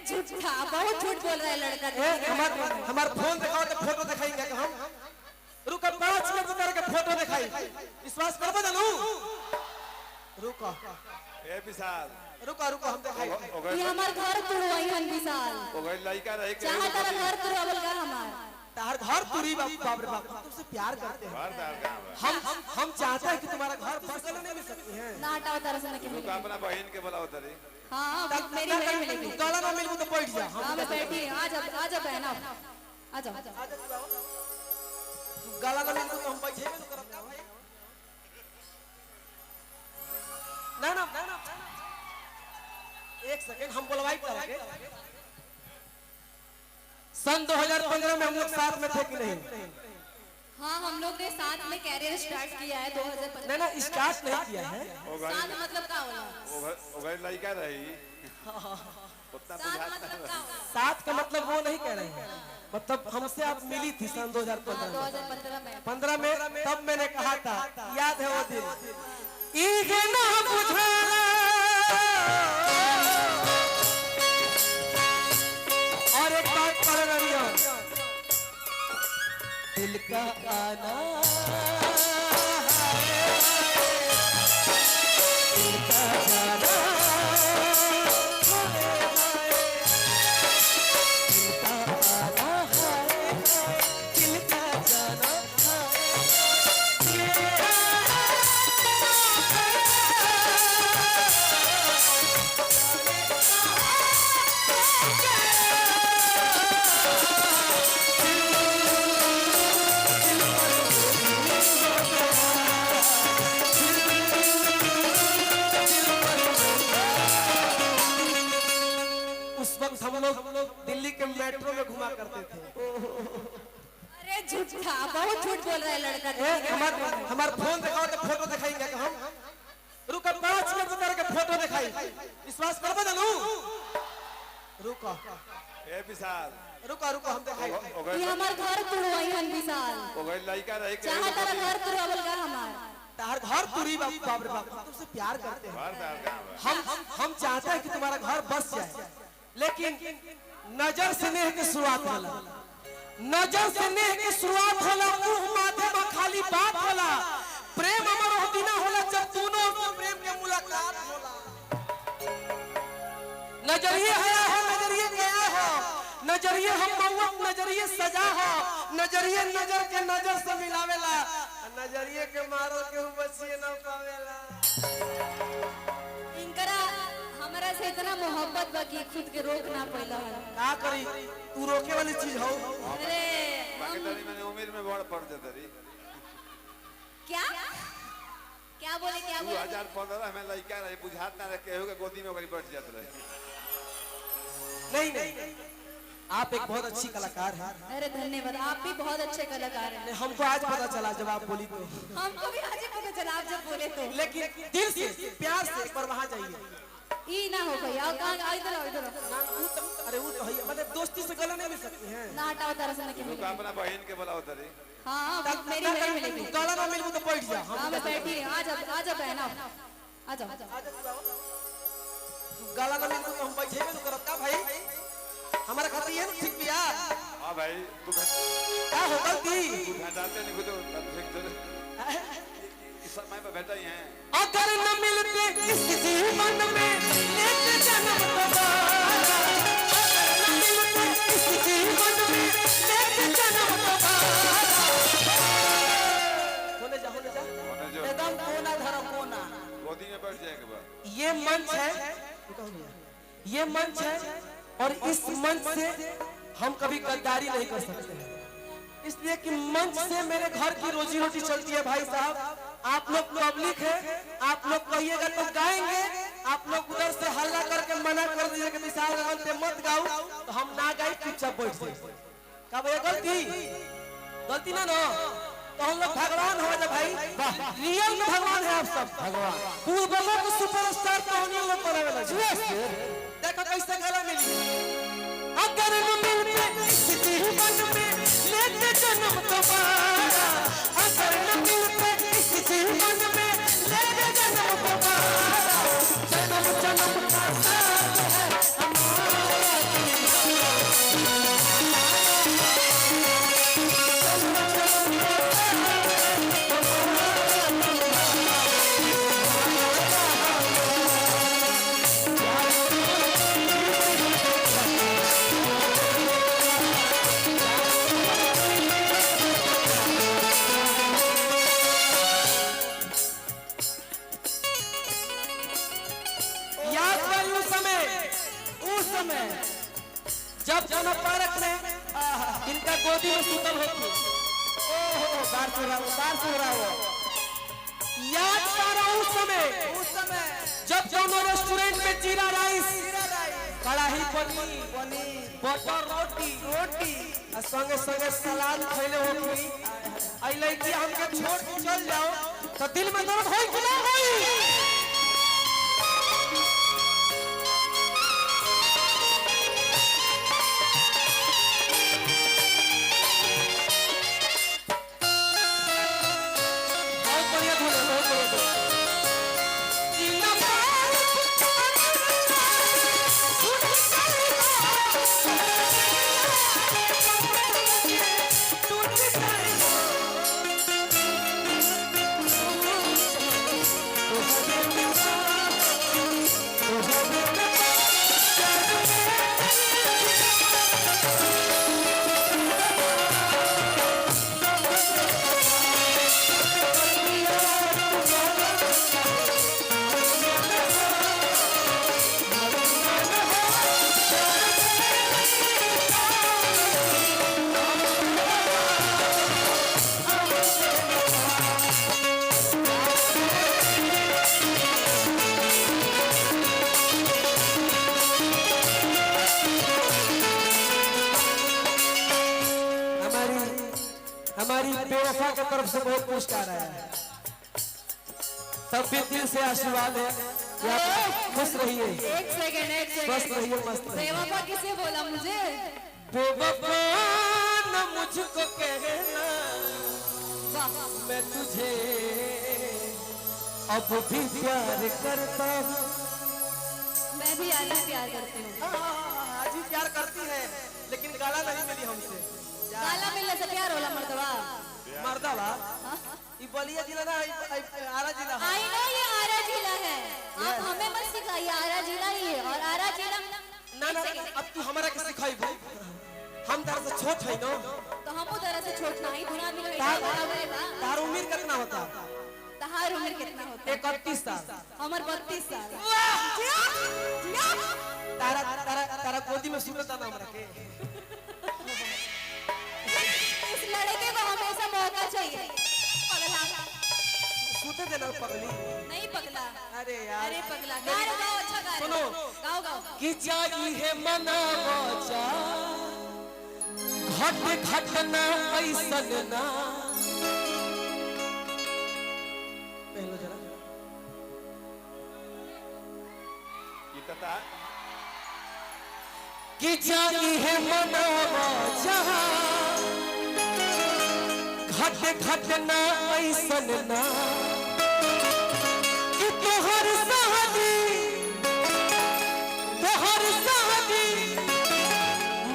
झूठा बहुत झूठ बोल रहा है लड़का। हमार फोन दिखाओ तो फोटो दिखाएंगे हम। रुको 5 मिनट में करके फोटो दिखाई, विश्वास करबो जानू। रुको ए विशाल रुको रुको हम दिखाई। ये हमार घर तुड़वाई हन विशाल। ओगर लड़का रहे के चाहे तारा घर तुड़वावल का हमार। तार घर तुरी बाप रे बाप, तुमसे प्यार करते हैं हम चाहते हैं कि तुम्हारा घर फसल नहीं मिल सकती है ना हटाओ तारा से नहीं तू अपना बहन के बुलाओ तरी। हां मेरी बहन मिलेगी। गला ना मिलबो तो बैठ जा। हां मैं बैठी आ जा बहन आ जा गला ना मिलबो तो हम बैठे में तो करब का भाई। ना एक सेकंड हम बुलवाई करेंगे। सन 2015 में हम लोग साथ में थे कि नहीं? हाँ हम लोग ने साथ में कैरियर स्टार्ट किया है 2015। ना स्टार्ट नहीं किया है। साथ मतलब क्या होला? ओगर लड़का रही साथ का मतलब वो नहीं कह रहे हैं, मतलब हमसे आप मिली थी सन 2015 में तब मैंने कहा था, याद है वो दिन। इहे ना बुझा और एक बात पढ़ रही हो, दिल का आना दिल का जाना हम लोग दिल्ली के मेट्रो में घुमा करते थे। अरे झूठा बहुत झूठ बोल रहा है लड़का। हमार फोन दिखाओ तो फोटो दिखाएंगे हम। रुको 5 मिनट में करके फोटो दिखाई, विश्वास करबो जानू। रुको ए विशाल रुको हम दिखाई। ये हमार घर तुड़वाई हन विशाल। ओगर लड़का रहे के चाहे तारा घर तुड़वावल का हमार। तार घर तुरी बाप रे बाप, तुमसे प्यार करते हैं हम चाहते हैं कि तुम्हारा घर बस जाए, लेकिन नजर से नेह की शुरुआत होला। नजर से नेह की शुरुआत होला, मुंह माथे में खाली बात होला। प्रेम अमर होती ना होला जब दोनों के प्रेम के मुलाकात होला। नजरिए हया हो, नजरिए गया हो, नजरिए हम मौत, नजरिए सजा हो, नजरिए नजर के नजर से मिलावेला, नजरिए के मारो के बचिए ना पावेला। इनकरा हमरा से इतना मोहब्बत बाकी खुद के रोक ना पैला। का करी तू रोके वाली चीज हो। अरे बाकी तरी मैंने उम्र में बड़ पड़ जाता रही। क्या बोले 2015 में लड़का रहे बुझात ना रहे केहू के गोदी में ओकरी बैठ जात रहे। नहीं आप एक बहुत अच्छी कलाकार हैं। अरे धन्यवाद, आप भी बहुत अच्छे कलाकार हैं। हमको आज पता चला जब आप बोली तो। हमको भी आज ही पता चला आप जब बोले तो। लेकिन दिल से प्यार से एक बार वहाँ जाइए। ई ना हो भैया, कहां इधर अरे वो तो है, मतलब दोस्ती से गला नहीं मिल सकती है ना हटाओ तारा से नहीं तू अपना बहन के बुलाओ तरी। हां मेरी बहन मिलेगी। गला ना मिलबो तो बैठ जा। हां मैं बैठी आ जा बहन आ जा गला ना मिलबो तो हम बैठे में तो करब का भाई। हमारा खाती है ना ठीक बिया। हां भाई तू क्या हो गलती तू घटाते नहीं तो इस समय पे बैठा ही है। अगर न मिलते इस जीवन में एक जन्म दोबारा, अगर न मिलते इस जीवन में एक जन्म दोबारा। होने जा एकदम कोना धरो कोना, गोदी में बैठ जाएगा बा। ये मंच है और इस मंच से हम कभी गद्दारी नहीं कर सकते हैं, इसलिए कि मंच से मेरे घर की रोजी रोटी चलती है। भाई साहब आप लोग पब्लिक है, आप लोग कहिएगा तो गाएंगे, आप लोग उधर से हल्ला करके मना कर दीजिए कि विशाल रावण पे मत गाओ, तो हम ना गाए चुपचाप बैठ जाए। क्या भैया गलती ना तो हम लोग भगवान हो जा भाई। रियल में भगवान है आप सब। भगवान पूर्वों को सुपरस्टार तो हम लोग बनावेला। देखो कैसे गला मिली। अगर न मिलते इस जीवन में लेते जन्म दोबारा, अगर न मिलते इस जीवन में लेते जन्म दोबारा, जन्म का साथ है हमारा। समय जब जन पार्क में इनका गोदी में सुतल होती, ओहो बार सो रहा हो याद पारा उस समय जब दोनों रेस्टोरेंट में जीरा राइस कढ़ाई पनीर बटर रोटी और संगे संगे सलाद खैले होगी। आई लड़की हमके छोड़ के चल जाओ तो दिल में दर्द होई कि ना होई? हमारी बेवफा की तरफ से बहुत पुरस्कार आया है, तब भी दिल से आशीर्वाद है कि आप खुश रहिए। एक सेकंड स्वस्थ रहिए, मस्त रहिए। बेवफा किसे बोला मुझे? बेवफा न मुझको कहना मैं तुझे अब भी प्यार करता हूँ। मैं भी आज भी प्यार करती हूँ। आज भी प्यार करती है लेकिन गाला नहीं मिली हमसे। गाला मिलने से प्यार होला मर्दवा? मर्दवा ये बलिया जिला ना आरा जिला है। आई नो ये आरा जिला है, आप हमें मत सिखाइए, आरा जिला ही है। और आरा जिला ना अब तू हमारा के सिखाई भाई, हम तार से छोट है नो तो हम तरह से छोट नहीं दुनिया में तार उम्र कितना होता? तहार उम्र कितना होता? 31 साल। हमर 32 साल। तारा तारा तारा गोदी में सुनता ना हमरा के। इस लड़के को हमेशा मौका चाहिए। पगला सूते देना पगली नहीं पगला। अरे यार अरे पगला गाओ अच्छा गा। सुनो गाओ कि जाई है मनावा जा घट घटना ऐसन ना। पहलो जरा कि जाई है मनावा जा घट घटना ऐसन ना कि तोहर शादी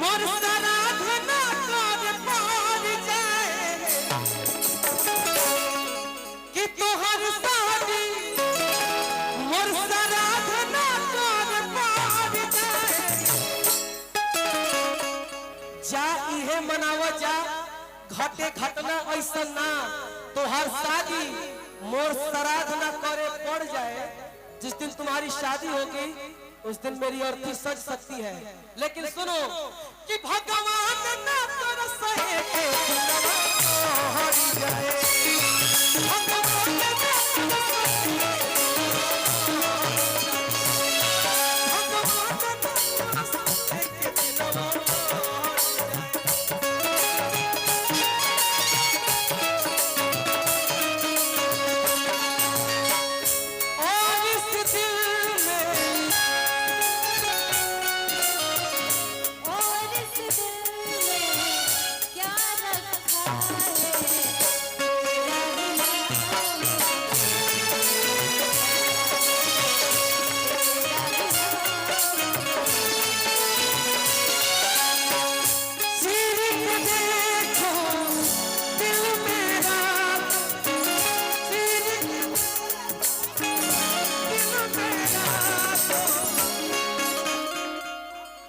मोर सराधना कर पार जाए कि तोहर शादी मोर सराधना कर पार जाए। जा इहे मनावा जा घटे घटना ऐसा ना तोहर शादी मोर श्राद्ध न करे पड़ जाए। जिस दिन तुम्हारी शादी होगी उस दिन मेरी अर्थी सज सकती है, लेकिन सुनो कि भगवान ना कर सहे के हरि जाए। भगवान ना कर सहे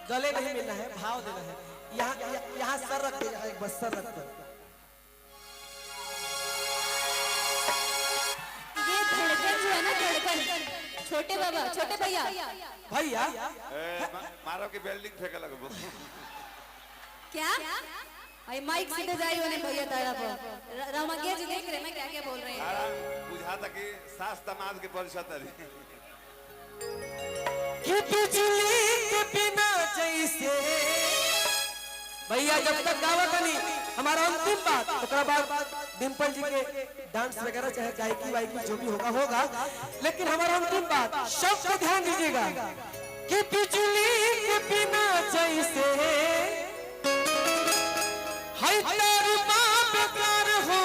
गले नहीं मिलना है, भाव देना है। यहाँ सर रख दे, एक बस सर रख दे। ये धड़कन जो है ना, धड़कन छोटे बाबा, छोटे भैया, भैया मारो की बिल्डिंग फेंके लगबो क्या? भाई माइक सीधे जाई वाले भैया तारा पर रामगिया जी देख रहे मैं क्या क्या बोल रहे हैं। बुझाता कि सास दामाद के परिषद है कि बिजली के बिना जैसे भैया जब तक गावत नहीं हमारा अंतिम बात ओकरा बाद डिम्पल जी के डांस वगैरह चाहे गायकी वायकी जो भी होगा होगा, लेकिन हमारा अंतिम बात शब्द पे ध्यान दीजिएगा कि बिजली के बिना जैसे है तेरी बात बेकार हो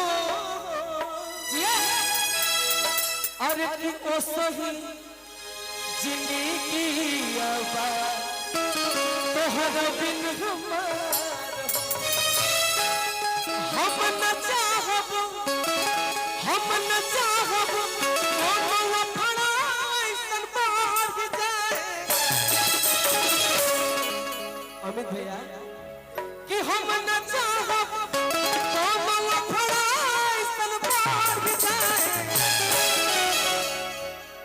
अरे कि ओ सही जिंदगी आबाद तोहरा बिन हम न चाहब अमित भैया कि हम न चाहब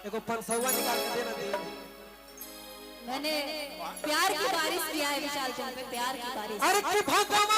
एगो 500 निकाल के देना दे। मैंने प्यार की बारिश किया है विशाल चंद पे, प्यार की बारिश। अरे कि भगवान